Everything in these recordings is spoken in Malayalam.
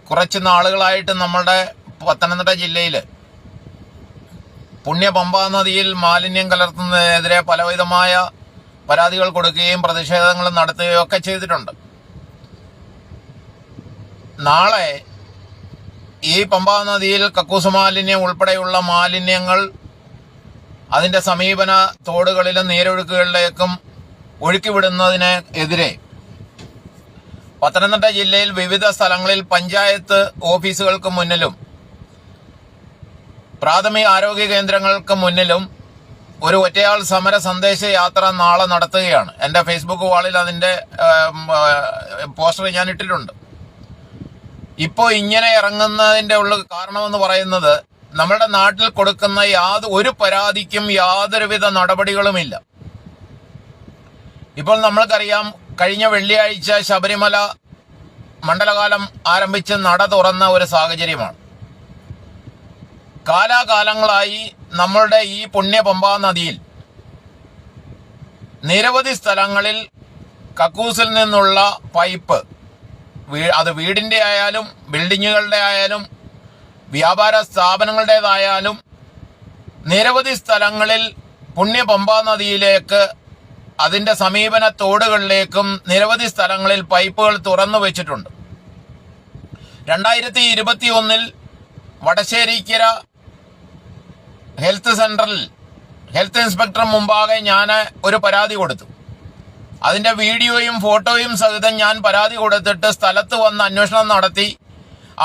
കുറച്ച് നാളുകളായിട്ട് നമ്മളുടെ പത്തനംതിട്ട ജില്ലയിൽ പുണ്യ പമ്പാ നദിയിൽ മാലിന്യം കലർത്തുന്നതിനെതിരെ പലവിധമായ പരാതികൾ കൊടുക്കുകയും പ്രതിഷേധങ്ങൾ നടത്തുകയും ഒക്കെ ചെയ്തിട്ടുണ്ട്. നാളെ ഈ പമ്പാ നദിയിൽ കക്കൂസ് മാലിന്യം ഉൾപ്പെടെയുള്ള മാലിന്യങ്ങൾ അതിന്റെ സമീപന തോടുകളിലും നീരൊഴുക്കുകളിലേക്കും ഒഴുക്കിവിടുന്നതിന് എതിരെ പത്തനംതിട്ട ജില്ലയിൽ വിവിധ സ്ഥലങ്ങളിൽ പഞ്ചായത്ത് ഓഫീസുകൾക്ക് മുന്നിലും പ്രാഥമിക ആരോഗ്യ കേന്ദ്രങ്ങൾക്ക് മുന്നിലും ഒരു ഒറ്റയാൾ സമര സന്ദേശ യാത്ര നാളെ നടത്തുകയാണ്. എന്റെ ഫേസ്ബുക്ക് വാളിൽ അതിന്റെ പോസ്റ്റർ ഞാൻ ഇട്ടിട്ടുണ്ട്. ഇപ്പോൾ ഇങ്ങനെ ഇറങ്ങുന്നതിന്റെ ഉള്ള കാരണമെന്ന് പറയുന്നത് നമ്മുടെ നാട്ടിൽ കൊടുക്കുന്ന ഒരു പരാതിക്കും യാതൊരുവിധ നടപടികളുമില്ല. ഇപ്പോൾ നമ്മൾക്കറിയാം, കഴിഞ്ഞ വെള്ളിയാഴ്ച ശബരിമല മണ്ഡലകാലം ആരംഭിച്ച് നട തുറന്ന ഒരു സാഹചര്യമാണ്. കാലാകാലങ്ങളായി നമ്മളുടെ ഈ പുണ്യ പമ്പാ നദിയിൽ നിരവധി സ്ഥലങ്ങളിൽ കക്കൂസിൽ നിന്നുള്ള പൈപ്പ്, അത് വീടിന്റെ ആയാലും ബിൽഡിങ്ങുകളുടെ ആയാലും വ്യാപാര സ്ഥാപനങ്ങളുടേതായാലും നിരവധി സ്ഥലങ്ങളിൽ പുണ്യ പമ്പാ നദിയിലേക്ക് അതിന്റെ സമീപന തോടുകളിലേക്കും നിരവധി സ്ഥലങ്ങളിൽ പൈപ്പുകൾ തുറന്നു വെച്ചിട്ടുണ്ട്. 2021 വടശ്ശേരിക്കര ഹെൽത്ത് സെന്ററിൽ ഹെൽത്ത് ഇൻസ്പെക്ടർ മുമ്പാകെ ഞാൻ ഒരു പരാതി കൊടുത്തു. അതിന്റെ വീഡിയോയും ഫോട്ടോയും സഹിതം ഞാൻ പരാതി കൊടുത്തിട്ട് സ്ഥലത്ത് വന്ന് അന്വേഷണം നടത്തി.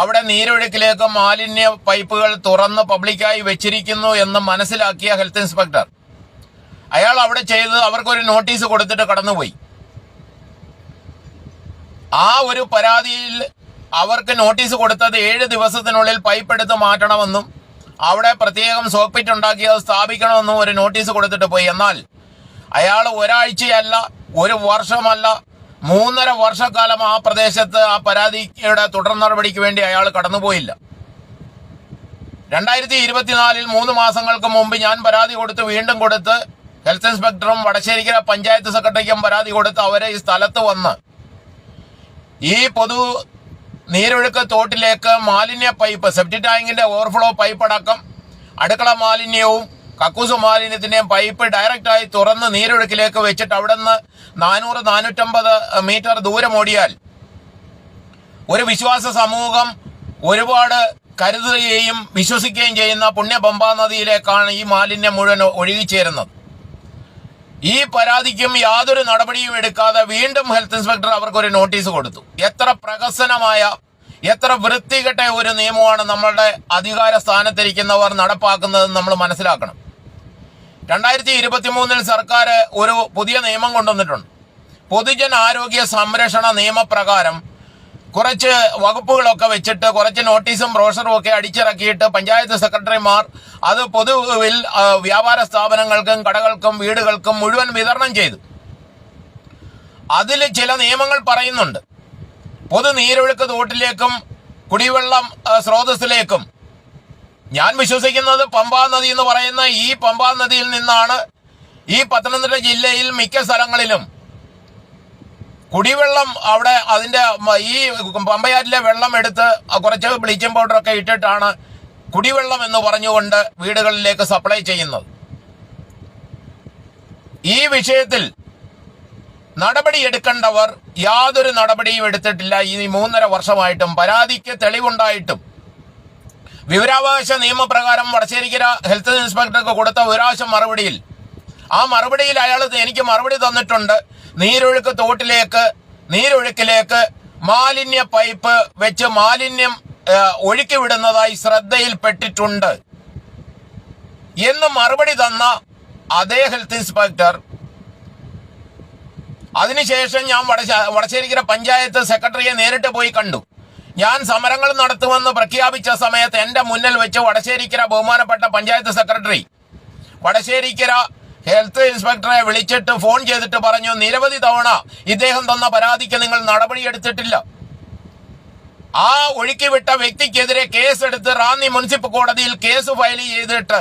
അവിടെ നീരൊഴുക്കിലേക്ക് മാലിന്യ പൈപ്പുകൾ തുറന്ന് പബ്ലിക്കായി വെച്ചിരിക്കുന്നു എന്ന് മനസ്സിലാക്കിയ ഹെൽത്ത് ഇൻസ്പെക്ടർ അയാൾ അവിടെ ചെയ്ത് അവർക്കൊരു നോട്ടീസ് കൊടുത്തിട്ട് കടന്നുപോയി. ആ ഒരു പരാതിയിൽ അവർക്ക് നോട്ടീസ് കൊടുത്തത് 7 ദിവസത്തിനുള്ളിൽ പൈപ്പ് എടുത്ത് മാറ്റണമെന്നും അവിടെ പ്രത്യേകം സോക്പിറ്റ് ഉണ്ടാക്കി അത് സ്ഥാപിക്കണമെന്നും ഒരു നോട്ടീസ് കൊടുത്തിട്ട് പോയി. എന്നാൽ അയാൾ ഒരാഴ്ചയല്ല, ഒരു വർഷമല്ല, 3.5 വർഷക്കാലം ആ പ്രദേശത്ത് ആ പരാതിയുടെ തുടർ നടപടിക്ക് വേണ്ടി അയാൾ കടന്നുപോയില്ല. 2024 3 മാസങ്ങൾക്ക് മുമ്പ് ഞാൻ പരാതി കൊടുത്ത് വീണ്ടും കൊടുത്ത് ഹെൽത്ത് ഇൻസ്പെക്ടറും വടശ്ശേരിക്കര പഞ്ചായത്ത് സെക്രട്ടറിക്കും പരാതി കൊടുത്ത് അവരെ ഈ സ്ഥലത്ത് വന്ന് ഈ പൊതു നീരൊഴുക്ക് തോട്ടിലേക്ക് മാലിന്യ പൈപ്പ്, സെപ്റ്റിക് ടാങ്കിന്റെ ഓവർഫ്ലോ പൈപ്പ് അടക്കം അടുക്കള മാലിന്യവും കക്കൂസ് മാലിന്യത്തിന്റെയും പൈപ്പ് ഡയറക്റ്റായി തുറന്ന് നീരൊഴുക്കിലേക്ക് വെച്ചിട്ട് അവിടെ നിന്ന് 400-450 മീറ്റർ ദൂരം ഓടിയാൽ ഒരു വിശ്വാസ സമൂഹം ഒരുപാട് കരുതുകയും വിശ്വസിക്കുകയും ചെയ്യുന്ന പുണ്യ പമ്പാ നദിയിലേക്കാണ് ഈ മാലിന്യം മുഴുവൻ ഒഴുകിച്ചേരുന്നത്. ഈ പരാതിക്കും യാതൊരു നടപടിയും എടുക്കാതെ വീണ്ടും ഹെൽത്ത് ഇൻസ്പെക്ടർ അവർക്കൊരു നോട്ടീസ് കൊടുത്തു. എത്ര പ്രഹസനമായ, എത്ര വൃത്തികെട്ട ഒരു നിയമമാണ് നമ്മളുടെ അധികാര സ്ഥാനത്തിരിക്കുന്നവർ നടപ്പാക്കുന്നതെന്ന് നമ്മൾ മനസ്സിലാക്കണം. 2023 സർക്കാർ ഒരു പുതിയ നിയമം കൊണ്ടുവന്നിട്ടുണ്ട്. പൊതുജനാരോഗ്യ സംരക്ഷണ നിയമപ്രകാരം കുറച്ച് വകുപ്പുകളൊക്കെ വെച്ചിട്ട് കുറച്ച് നോട്ടീസും ബ്രോഷറും ഒക്കെ അടിച്ചിറക്കിയിട്ട് പഞ്ചായത്ത് സെക്രട്ടറിമാർ അത് പൊതുവിൽ വ്യാപാര സ്ഥാപനങ്ങൾക്കും കടകൾക്കും വീടുകൾക്കും മുഴുവൻ വിതരണം ചെയ്തു. അതിൽ ചില നിയമങ്ങൾ പറയുന്നുണ്ട്. പൊതു നീരൊഴുക്ക് തോട്ടിലേക്കും കുടിവെള്ളം സ്രോതസ്സിലേക്കും, ഞാൻ വിശ്വസിക്കുന്നത് പമ്പാ നദി എന്ന് പറയുന്ന ഈ പമ്പാ നദിയിൽ നിന്നാണ് ഈ പത്തനംതിട്ട ജില്ലയിൽ മിക്ക സ്ഥലങ്ങളിലും കുടിവെള്ളം അവിടെ അതിന്റെ ഈ പമ്പയാറ്റിലെ വെള്ളം എടുത്ത് കുറച്ച് ബ്ലീച്ചിങ് പൗഡറൊക്കെ ഇട്ടിട്ടാണ് കുടിവെള്ളം എന്ന് പറഞ്ഞുകൊണ്ട് വീടുകളിലേക്ക് സപ്ലൈ ചെയ്യുന്നത്. ഈ വിഷയത്തിൽ നടപടിയെടുക്കേണ്ടവർ യാതൊരു നടപടിയും എടുത്തിട്ടില്ല. ഈ 3.5 വർഷമായിട്ടും പരാതിക്ക് തെളിവുണ്ടായിട്ടും വിവരാവകാശ നിയമപ്രകാരം വടശ്ശേരിക്കര ഹെൽത്ത് ഇൻസ്പെക്ടർക്ക് കൊടുത്ത വിവരാവകാശ മറുപടിയിൽ, ആ മറുപടിയിൽ അയാൾ എനിക്ക് മറുപടി തന്നിട്ടുണ്ട്. നീരൊഴുക്കിലേക്ക് മാലിന്യ പൈപ്പ് വെച്ച് മാലിന്യം ഒഴുക്കി വിടുന്നതായി ശ്രദ്ധയിൽപ്പെട്ടിട്ടുണ്ട് എന്ന് മറുപടി തന്ന അതേ ഹെൽത്ത് ഇൻസ്പെക്ടർ അതിനുശേഷം ഞാൻ വടശ്ശേരിക്കര പഞ്ചായത്ത് സെക്രട്ടറിയെ നേരിട്ട് പോയി കണ്ടു. ഞാൻ സമരങ്ങൾ നടത്തുമെന്ന് പ്രഖ്യാപിച്ച സമയത്ത് എന്റെ മുന്നിൽ വെച്ച് വടശ്ശേരിക്കര ബഹുമാനപ്പെട്ട പഞ്ചായത്ത് സെക്രട്ടറി വടശ്ശേരിക്കര ഹെൽത്ത് ഇൻസ്പെക്ടറെ വിളിച്ചിട്ട് ഫോൺ ചെയ്തിട്ട് പറഞ്ഞു, നിരവധി തവണ ഇദ്ദേഹം തന്ന പരാതിക്ക് നിങ്ങൾ നടപടിയെടുത്തിട്ടില്ല. ആ ഒഴുക്കിവിട്ട വ്യക്തിക്കെതിരെ കേസെടുത്ത് റാന്നി മുനിസിപ്പൽ കോടതിയിൽ കേസ് ഫയൽ ചെയ്തിട്ട്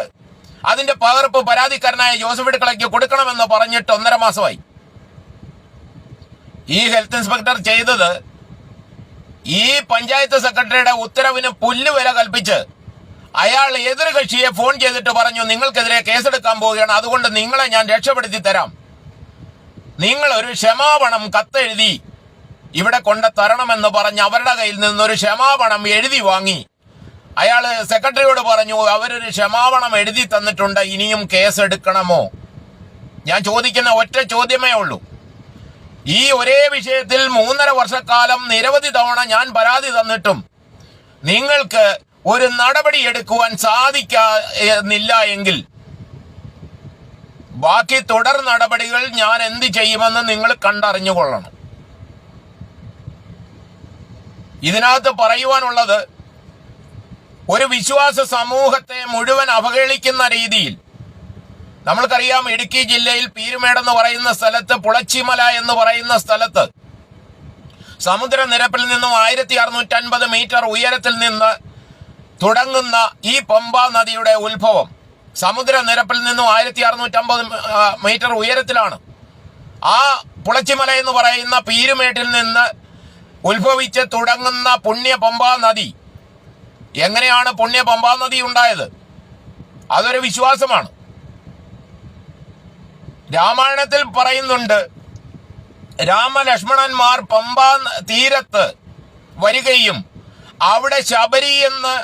അതിന്റെ പകർപ്പ് പരാതിക്കാരനായ ജോസഫ് ഇടുക്കളയ്ക്ക് കൊടുക്കണമെന്ന് പറഞ്ഞിട്ട് 1.5 മാസമായി. ഈ ഹെൽത്ത് ഇൻസ്പെക്ടർ ചെയ്തത് ഈ പഞ്ചായത്ത് സെക്രട്ടറിയുടെ ഉത്തരവിന് പുല്ലുവില കൽപ്പിച്ച് അയാൾ എതിർകക്ഷിയെ ഫോൺ ചെയ്തിട്ട് പറഞ്ഞു, നിങ്ങൾക്കെതിരെ കേസെടുക്കാൻ പോവുകയാണ്, അതുകൊണ്ട് നിങ്ങളെ ഞാൻ രക്ഷപ്പെടുത്തി തരാം, നിങ്ങൾ ഒരു ക്ഷമാപണം കത്തെഴുതി ഇവിടെ കൊണ്ട് തരണമെന്ന് പറഞ്ഞ് അവരുടെ കയ്യിൽ നിന്നൊരു ക്ഷമാപണം എഴുതി വാങ്ങി. അയാൾ സെക്രട്ടറിയോട് പറഞ്ഞു, അവരൊരു ക്ഷമാപണം എഴുതി തന്നിട്ടുണ്ട്, ഇനിയും കേസെടുക്കണമോ? ഞാൻ ചോദിക്കുന്ന ഒറ്റ ചോദ്യമേ ഉള്ളൂ. ഈ ഒരേ വിഷയത്തിൽ 3.5 വർഷക്കാലം നിരവധി തവണ ഞാൻ പരാതി തന്നിട്ടും നിങ്ങൾക്ക് ഒരു നടപടി എടുക്കുവാൻ സാധിക്കുന്നില്ല എങ്കിൽ ബാക്കി തുടർ നടപടികൾ ഞാൻ എന്ത് ചെയ്യുമെന്ന് നിങ്ങൾ കണ്ടറിഞ്ഞുകൊള്ളണം. ഇതിനകത്ത് പറയുവാനുള്ളത്, ഒരു വിശ്വാസ സമൂഹത്തെ മുഴുവൻ അവഹേളിക്കുന്ന രീതിയിൽ, നമ്മൾക്കറിയാം ഇടുക്കി ജില്ലയിൽ പീരുമേട് എന്ന് പറയുന്ന സ്ഥലത്ത്, പുളച്ചിമല എന്ന് പറയുന്ന സ്ഥലത്ത് സമുദ്രനിരപ്പിൽ നിന്നും 1650 മീറ്റർ ഉയരത്തിൽ നിന്ന് തുടങ്ങുന്ന ഈ പമ്പ നദിയുടെ ഉത്ഭവം സമുദ്രനിരപ്പിൽ നിന്നും 1650 മീറ്റർ ഉയരത്തിലാണ്. ആ പുളച്ചിമല എന്ന് പറയുന്ന പീരുമേട്ടിൽ നിന്ന് ഉത്ഭവിച്ച് തുടങ്ങുന്ന പുണ്യ പമ്പാ നദി. എങ്ങനെയാണ് പുണ്യ പമ്പാ നദി ഉണ്ടായത്? അതൊരു വിശ്വാസമാണ്. രാമായണത്തിൽ പറയുന്നുണ്ട്, രാമലക്ഷ്മണന്മാർ പമ്പാ തീരത്ത് വരികയും അവിടെ ശബരി എന്ന്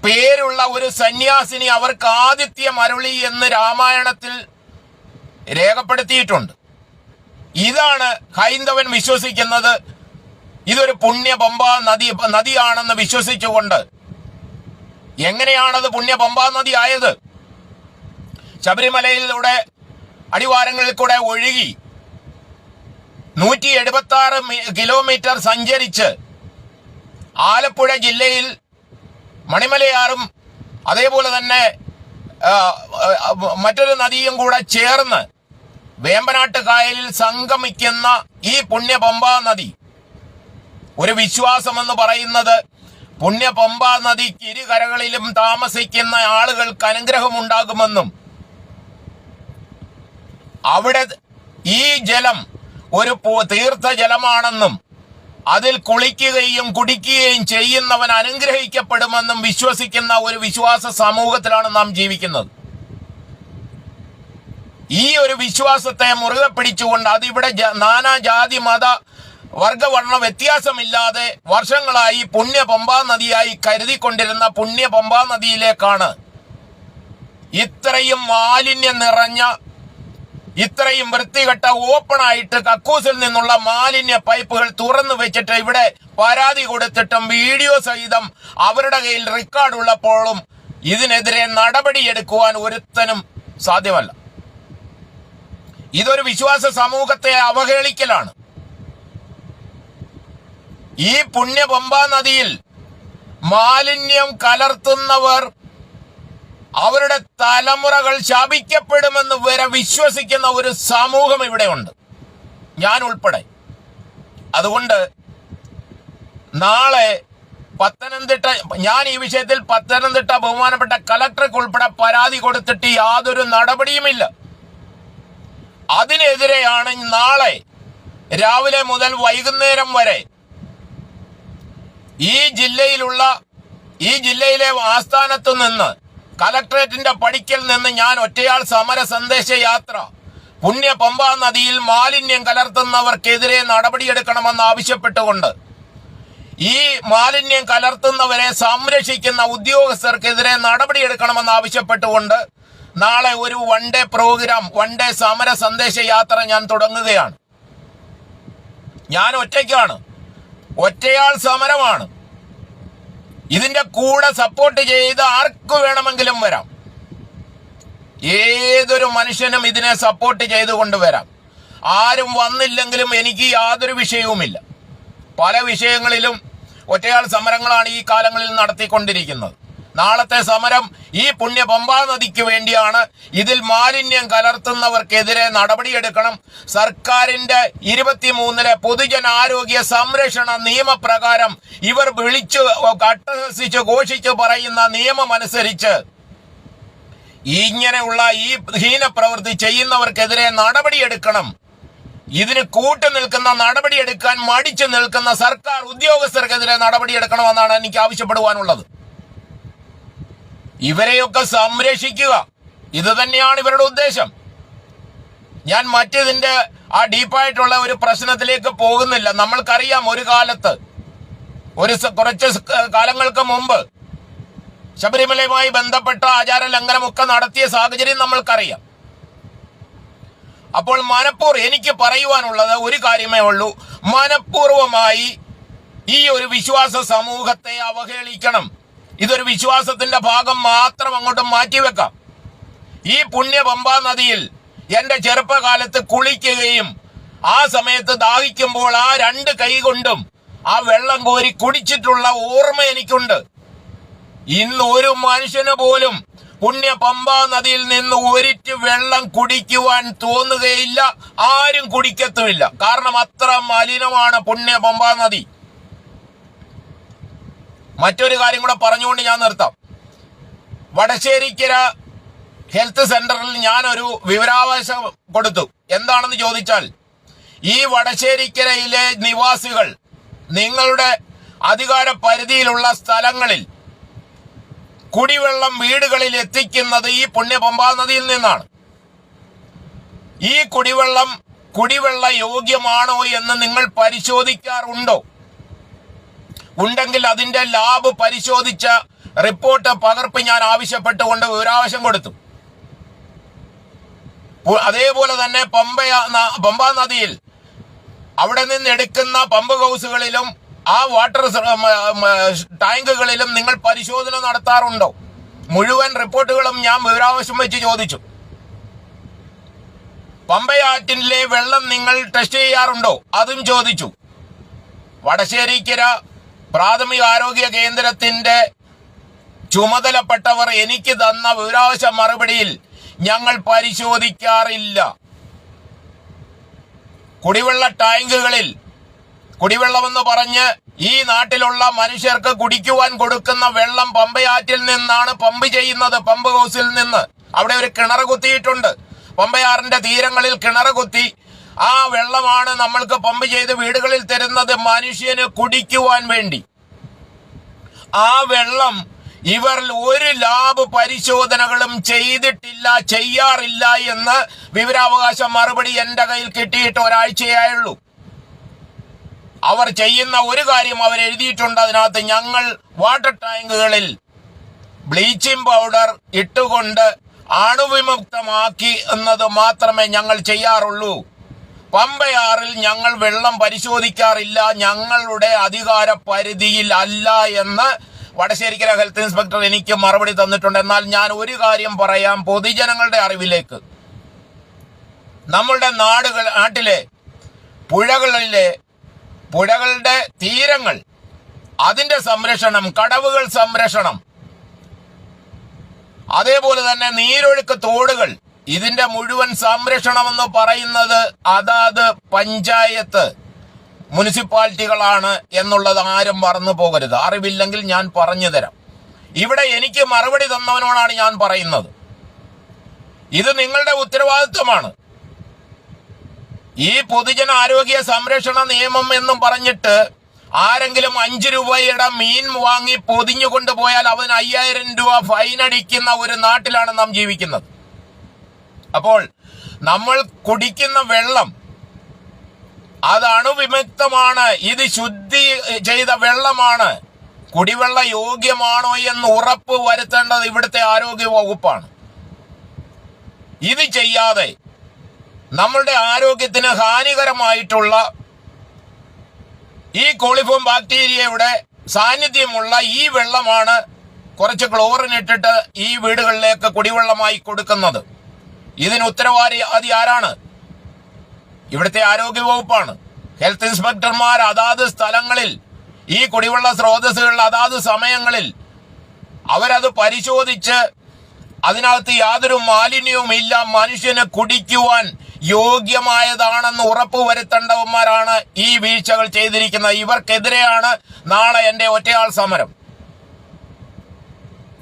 പേരുള്ള ഒരു സന്യാസിനി അവർക്ക് ആതിഥ്യം അരുളി എന്ന് രാമായണത്തിൽ രേഖപ്പെടുത്തിയിട്ടുണ്ട്. ഇതാണ് ഹൈന്ദവൻ വിശ്വസിക്കുന്നത്. ഇതൊരു പുണ്യ പമ്പാ നദിയാണെന്ന് വിശ്വസിച്ചുകൊണ്ട് എങ്ങനെയാണത് പുണ്യ പമ്പാ നദി ആയത്? ശബരിമലയിലൂടെ അടിവാരങ്ങളിൽ കൂടെ ഒഴുകി 176 കിലോമീറ്റർ സഞ്ചരിച്ച് ആലപ്പുഴ ജില്ലയിൽ മണിമലയാറും അതേപോലെ തന്നെ മറ്റൊരു നദിയും കൂടെ ചേർന്ന് വേമ്പനാട്ട് കായലിൽ സംഗമിക്കുന്ന ഈ പുണ്യ പമ്പാ നദി, ഒരു വിശ്വാസമെന്ന് പറയുന്നത് പുണ്യ പമ്പാ നദിക്ക് ഇരുകരകളിലും താമസിക്കുന്ന ആളുകൾക്ക് അനുഗ്രഹമുണ്ടാകുമെന്നും അവിടെ ഈ ജലം ഒരു തീർത്ഥ ജലമാണെന്നും അതിൽ കുളിക്കുകയും കുടിക്കുകയും ചെയ്യുന്നവൻ അനുഗ്രഹിക്കപ്പെടുമെന്നും വിശ്വസിക്കുന്ന ഒരു വിശ്വാസ സമൂഹത്തിലാണ് നാം ജീവിക്കുന്നത്. ഈ ഒരു വിശ്വാസത്തെ മുറുകെ പിടിച്ചുകൊണ്ട് അതിവിടെ നാനാജാതി മത വർഗവർണ്ണ വ്യത്യാസമില്ലാതെ വർഷങ്ങളായി പുണ്യ പമ്പാ നദിയായി കരുതിക്കൊണ്ടിരുന്ന പുണ്യ പമ്പാ നദിയിലേക്കാണ് ഇത്രയും മാലിന്യം നിറഞ്ഞ, ഇത്രയും വൃത്തികെട്ട ഓപ്പണായിട്ട് കക്കൂസിൽ നിന്നുള്ള മാലിന്യ പൈപ്പുകൾ തുറന്നു വെച്ചിട്ട് ഇവിടെ പരാതി കൊടുത്തിട്ടും വീഡിയോ സഹിതം അവരുടെ കയ്യിൽ റെക്കോർഡ് ഉള്ളപ്പോഴും ഇതിനെതിരെ നടപടിയെടുക്കുവാൻ ഒരുത്തനും സാധ്യമല്ല. ഇതൊരു വിശ്വാസ സമൂഹത്തെ അവഹേളിക്കലാണ്. ഈ പുണ്യ പമ്പാ നദിയിൽ മാലിന്യം കലർത്തുന്നവർ അവരുടെ തലമുറകൾ ശാപിക്കപ്പെടുമെന്ന് വരെ വിശ്വസിക്കുന്ന ഒരു സമൂഹം ഇവിടെ ഉണ്ട്, ഞാൻ ഉൾപ്പെടെ. അതുകൊണ്ട് നാളെ പത്തനംതിട്ട, ഞാൻ ഈ വിഷയത്തിൽ പത്തനംതിട്ട ബഹുമാനപ്പെട്ട കലക്ടർക്ക് ഉൾപ്പെടെ പരാതി കൊടുത്തിട്ട് യാതൊരു നടപടിയുമില്ല. അതിനെതിരെയാണ് നാളെ രാവിലെ മുതൽ വൈകുന്നേരം വരെ ഈ ജില്ലയിലെ ആസ്ഥാനത്തു നിന്ന്, കലക്ടറേറ്റിന്റെ പടിക്കൽ നിന്ന് ഞാൻ ഒറ്റയാൾ സമര സന്ദേശ യാത്ര പുണ്യ പമ്പാ നദിയിൽ മാലിന്യം കലർത്തുന്നവർക്കെതിരെ നടപടിയെടുക്കണമെന്ന് ആവശ്യപ്പെട്ടുകൊണ്ട്, ഈ മാലിന്യം കലർത്തുന്നവരെ സംരക്ഷിക്കുന്ന ഉദ്യോഗസ്ഥർക്കെതിരെ നടപടിയെടുക്കണമെന്ന് ആവശ്യപ്പെട്ടുകൊണ്ട് നാളെ ഒരു one day programme, one day സമര സന്ദേശ യാത്ര ഞാൻ തുടങ്ങുകയാണ്. ഞാൻ ഒറ്റയ്ക്കാണ്, ഒറ്റയാൾ സമരമാണ്. ഇതിന്റെ കൂടെ സപ്പോർട്ട് ചെയ്ത് ആർക്ക് വേണമെങ്കിലും വരാം. ഏതൊരു മനുഷ്യനും ഇതിനെ സപ്പോർട്ട് ചെയ്തുകൊണ്ട് വരാം. ആരും വന്നില്ലെങ്കിലും എനിക്ക് യാതൊരു വിഷയവുമില്ല. പല വിഷയങ്ങളിലും ഒറ്റയാൾ സമരങ്ങളാണ് ഈ കാലങ്ങളിൽ നടത്തിക്കൊണ്ടിരിക്കുന്നത്. നാളത്തെ സമരം ഈ പുണ്യ പമ്പാ നദിക്ക് വേണ്ടിയാണ്. ഇതിൽ മാലിന്യം കലർത്തുന്നവർക്കെതിരെ നടപടിയെടുക്കണം. സർക്കാരിന്റെ 23 പൊതുജനാരോഗ്യ സംരക്ഷണ നിയമപ്രകാരം ഇവർ വിളിച്ചു അട്ടഹസിച്ച് ഘോഷിച്ചു പറയുന്ന നിയമമനുസരിച്ച് ഇങ്ങനെയുള്ള ഈ ഹീനപ്രവൃത്തി ചെയ്യുന്നവർക്കെതിരെ നടപടിയെടുക്കണം ഇതിന് കൂട്ടു നിൽക്കുന്ന, നടപടിയെടുക്കാൻ മടിച്ചു നിൽക്കുന്ന സർക്കാർ ഉദ്യോഗസ്ഥർക്കെതിരെ നടപടിയെടുക്കണമെന്നാണ് എനിക്ക് ആവശ്യപ്പെടുവാനുള്ളത്. ഇവരെയൊക്കെ സംരക്ഷിക്കുക, ഇത് തന്നെയാണ് ഇവരുടെ ഉദ്ദേശം. ഞാൻ മറ്റേതിന്റെ ആ ഡീപ്പായിട്ടുള്ള ഒരു പ്രശ്നത്തിലേക്ക് പോകുന്നില്ല. നമ്മൾക്കറിയാം, ഒരു കാലത്ത് കുറച്ച് കാലങ്ങൾക്ക് മുമ്പ് ശബരിമലയുമായി ബന്ധപ്പെട്ട ആചാര ലംഘനമൊക്കെ നടത്തിയ സാഹചര്യം നമ്മൾക്കറിയാം. അപ്പോൾ എനിക്ക് പറയുവാനുള്ളത് ഒരു കാര്യമേ ഉള്ളൂ. മനഃപൂർവമായി ഈ ഒരു വിശ്വാസ സമൂഹത്തെ അവഹേളിക്കണം. ഇതൊരു വിശ്വാസത്തിന്റെ ഭാഗം മാത്രം അങ്ങോട്ട് മാറ്റിവെക്കാം. ഈ പുണ്യ പമ്പാ നദിയിൽ എന്റെ ചെറുപ്പകാലത്ത് കുളിക്കുകയും ആ സമയത്ത് ദാഹിക്കുമ്പോൾ ആ രണ്ട് കൈ കൊണ്ടും ആ വെള്ളം കോരി കുടിച്ചിട്ടുള്ള ഓർമ്മ എനിക്കുണ്ട്. ഇന്ന് ഒരു മനുഷ്യന് പോലും പുണ്യ പമ്പാ നദിയിൽ നിന്ന് ഒരിറ്റ് വെള്ളം കുടിക്കുവാൻ തോന്നുകയില്ല, ആരും കുടിക്കത്തുമില്ല. കാരണം അത്ര മലിനമാണ് പുണ്യ പമ്പാ നദി. മറ്റൊരു കാര്യം കൂടെ പറഞ്ഞുകൊണ്ട് ഞാൻ നിർത്താം. വടശ്ശേരിക്കര ഹെൽത്ത് സെന്ററിൽ ഞാനൊരു വിവരാവകാശം കൊടുത്തു. എന്താണെന്ന് ചോദിച്ചാൽ, ഈ വടശ്ശേരിക്കരയിലെ നിവാസികൾ നിങ്ങളുടെ അധികാര പരിധിയിലുള്ള സ്ഥലങ്ങളിൽ കുടിവെള്ളം വീടുകളിൽ എത്തിക്കുന്നത് ഈ പുണ്യ പമ്പാ നദിയിൽ നിന്നാണ്. ഈ കുടിവെള്ള യോഗ്യമാണോ എന്ന് നിങ്ങൾ പരിശോധിക്കാറുണ്ടോ? ഉണ്ടെങ്കിൽ അതിന്റെ ലാബ് പരിശോധിച്ച റിപ്പോർട്ട് പകർപ്പ് ഞാൻ ആവശ്യപ്പെട്ടുകൊണ്ട് വിവരാവകാശം കൊടുത്തു. അതേപോലെ തന്നെ പമ്പാ നദിയിൽ അവിടെ നിന്ന് എടുക്കുന്ന പമ്പ് ഹൗസുകളിലും ആ വാട്ടർ ടാങ്കുകളിലും നിങ്ങൾ പരിശോധന നടത്താറുണ്ടോ? മുഴുവൻ റിപ്പോർട്ടുകളും ഞാൻ വിവരാവകാശം വെച്ച് ചോദിച്ചു. പമ്പയാറ്റിലെ വെള്ളം നിങ്ങൾ ടെസ്റ്റ് ചെയ്യാറുണ്ടോ? അതും ചോദിച്ചു. വടശ്ശേരിക്കര പ്രാഥമിക ആരോഗ്യ കേന്ദ്രത്തിന്റെ ചുമതലപ്പെട്ടവർ എനിക്ക് തന്ന വിവരാവകാശ മറുപടിയിൽ ഞങ്ങൾ പരിശോധിക്കാറില്ല. കുടിവെള്ള ടാങ്കുകളിൽ കുടിവെള്ളമെന്ന് പറഞ്ഞ് ഈ നാട്ടിലുള്ള മനുഷ്യർക്ക് കുടിക്കുവാൻ കൊടുക്കുന്ന വെള്ളം പമ്പയാറ്റിൽ നിന്നാണ് പമ്പ് ചെയ്യുന്നത്. പമ്പ് ഹൗസിൽ നിന്ന് അവിടെ ഒരു കിണർ കുത്തിയിട്ടുണ്ട്. പമ്പയാറിന്റെ തീരങ്ങളിൽ കിണർ കുത്തി ആ വെള്ളമാണ് നമ്മൾക്ക് പമ്പ് ചെയ്ത് വീടുകളിൽ തരുന്നത്, മനുഷ്യന് കുടിക്കുവാൻ വേണ്ടി. ആ വെള്ളം ഇവർ ഒരു ലാബ് പരിശോധനകളും ചെയ്യാറില്ല എന്ന് വിവരാവകാശ മറുപടി എന്റെ കയ്യിൽ കിട്ടിയിട്ട് ഒരാഴ്ചയായുള്ളൂ. അവർ ചെയ്യുന്ന ഒരു കാര്യം അവർ എഴുതിയിട്ടുണ്ട് അതിനകത്ത്, ഞങ്ങൾ വാട്ടർ ടാങ്കുകളിൽ ബ്ലീച്ചിങ് പൗഡർ ഇട്ടുകൊണ്ട് അണുവിമുക്തമാക്കി എന്നത് മാത്രമേ ഞങ്ങൾ ചെയ്യാറുള്ളൂ. പമ്പയാറിൽ ഞങ്ങൾ വെള്ളം പരിശോധിക്കാറില്ല, ഞങ്ങളുടെ അധികാര പരിധിയിൽ അല്ല എന്ന് വടശ്ശേരിക്കര ഹെൽത്ത് ഇൻസ്പെക്ടർ എനിക്ക് മറുപടി തന്നിട്ടുണ്ട്. എന്നാൽ ഞാൻ ഒരു കാര്യം പറയാം പൊതുജനങ്ങളുടെ അറിവിലേക്ക്. നമ്മളുടെ നാട്ടിലെ പുഴകളുടെ തീരങ്ങൾ, അതിന്റെ സംരക്ഷണം, കടവുകൾ സംരക്ഷണം, അതേപോലെ തന്നെ നീരൊഴുക്ക് തോടുകൾ, ഇതിന്റെ മുഴുവൻ സംരക്ഷണമെന്ന് പറയുന്നത് അതാത് പഞ്ചായത്ത് മുനിസിപ്പാലിറ്റികളാണ് എന്നുള്ളത് ആരും മറന്നു പോകരുത്. അറിവില്ലെങ്കിൽ ഞാൻ പറഞ്ഞു തരാം. ഇവിടെ എനിക്ക് മറുപടി തന്നവനോടാണ് ഞാൻ പറയുന്നത്. ഇത് നിങ്ങളുടെ ഉത്തരവാദിത്വമാണ്. ഈ പൊതുജന ആരോഗ്യ സംരക്ഷണ നിയമം എന്നും പറഞ്ഞിട്ട് ആരെങ്കിലും 5 രൂപയുടെ മീൻ വാങ്ങി പൊതിഞ്ഞു കൊണ്ടുപോയാൽ അവന് 5000 രൂപ ഫൈൻ അടിക്കുന്ന ഒരു നാട്ടിലാണ് നാം ജീവിക്കുന്നത്. അപ്പോൾ നമ്മൾ കുടിക്കുന്ന വെള്ളം അത് അണുവിമുക്തമാണ്, ഇത് ശുദ്ധി ചെയ്ത വെള്ളമാണ്, കുടിവെള്ള യോഗ്യമാണോ എന്ന് ഉറപ്പ് വരുത്തേണ്ടത് ഇവിടുത്തെ ആരോഗ്യ വകുപ്പാണ്. ഇത് ചെയ്യാതെ നമ്മളുടെ ആരോഗ്യത്തിന് ഹാനികരമായിട്ടുള്ള ഈ കോളിഫോം ബാക്ടീരിയയുടെ സാന്നിധ്യമുള്ള ഈ വെള്ളമാണ് കുറച്ച് ക്ലോറിൻ ഇട്ടിട്ട് ഈ വീടുകളിലേക്ക് കുടിവെള്ളമായി കൊടുക്കുന്നത്. ഇതിന് ഉത്തരവാദി ആരാണ്? ഇവിടുത്തെ ആരോഗ്യ വകുപ്പാണ്. ഹെൽത്ത് ഇൻസ്പെക്ടർമാർ അതാത് സ്ഥലങ്ങളിൽ ഈ കുടിവെള്ള സ്രോതസ്സുകൾ അതാത് സമയങ്ങളിൽ അവരത് പരിശോധിച്ച് അതിനകത്ത് യാതൊരു മാലിന്യവും ഇല്ല, മനുഷ്യന് കുടിക്കുവാൻ യോഗ്യമായതാണെന്ന് ഉറപ്പുവരുത്തേണ്ടവന്മാരാണ് ഈ വീഴ്ചകൾ ചെയ്തിരിക്കുന്നത്. ഇവർക്കെതിരെയാണ് നാളെ എന്റെ ഒറ്റയാൾ സമരം.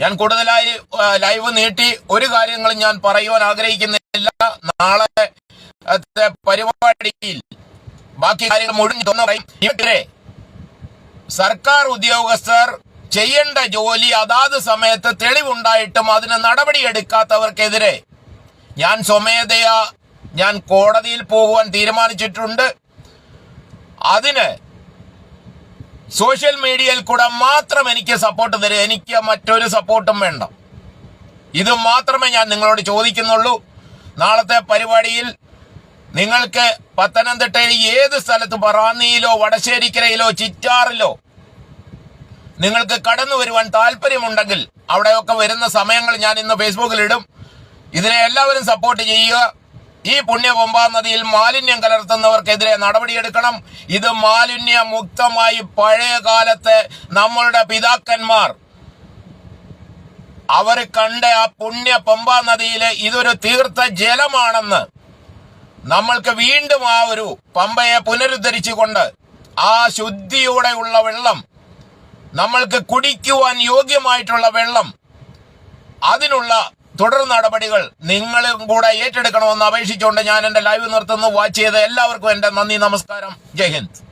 ഞാൻ കൂടുതലായി ലൈവ് നീട്ടി ഒരു കാര്യങ്ങളും ഞാൻ പറയുവാൻ ആഗ്രഹിക്കുന്നില്ല. നാളെ പരിപാടിയിൽ ബാക്കി കാര്യങ്ങൾ മുഴുവൻ സർക്കാർ ഉദ്യോഗസ്ഥർ ചെയ്യേണ്ട ജോലി അതാത് സമയത്ത് തെളിവുണ്ടായിട്ടും അതിന് നടപടിയെടുക്കാത്തവർക്കെതിരെ ഞാൻ സ്വമേധയാ ഞാൻ കോടതിയിൽ പോകുവാൻ തീരുമാനിച്ചിട്ടുണ്ട്. അതിന് സോഷ്യൽ മീഡിയയിൽ കൂടെ മാത്രം എനിക്ക് സപ്പോർട്ട് തരും. എനിക്ക് മറ്റൊരു സപ്പോർട്ടും വേണ്ട. ഇത് മാത്രമേ ഞാൻ നിങ്ങളോട് ചോദിക്കുന്നുള്ളൂ. നാളത്തെ പരിപാടിയിൽ നിങ്ങൾക്ക് പത്തനംതിട്ടയിൽ ഏത് സ്ഥലത്ത് റാന്നിയിലോ വടശ്ശേരിക്കരയിലോ ചിറ്റാറിലോ നിങ്ങൾക്ക് കടന്നു വരുവാൻ താല്പര്യമുണ്ടെങ്കിൽ അവിടെയൊക്കെ വരുന്ന സമയങ്ങൾ ഞാൻ ഇന്ന് ഫേസ്ബുക്കിൽ ഇടും. ഇതിനെ എല്ലാവരും സപ്പോർട്ട് ചെയ്യുക. ഈ പുണ്യപമ്പാ നദിയിൽ മാലിന്യം കലർത്തുന്നവർക്കെതിരെ നടപടിയെടുക്കണം. ഇത് മാലിന്യമുക്തമായി പഴയ കാലത്തെ നമ്മളുടെ പിതാക്കന്മാർ അവർ കണ്ട ആ പുണ്യ പമ്പാ നദിയിലെ ഇതൊരു തീർത്ഥ ജലമാണെന്ന് നമ്മൾക്ക് വീണ്ടും ആ ഒരു പമ്പയെ പുനരുദ്ധരിച്ചുകൊണ്ട് ആ ശുദ്ധിയോടെയുള്ള വെള്ളം, നമ്മൾക്ക് കുടിക്കുവാൻ യോഗ്യമായിട്ടുള്ള വെള്ളം, അതിനുള്ള തുടർ നടപടികൾ നിങ്ങളും കൂടെ ഏറ്റെടുക്കണമെന്ന് അപേക്ഷിച്ചുകൊണ്ട് ഞാൻ എന്റെ ലൈവ് നിർത്തുന്നു. വാച്ച് ചെയ്ത എല്ലാവർക്കും എന്റെ നന്ദി, നമസ്കാരം, ജയ് ഹിന്ദ്.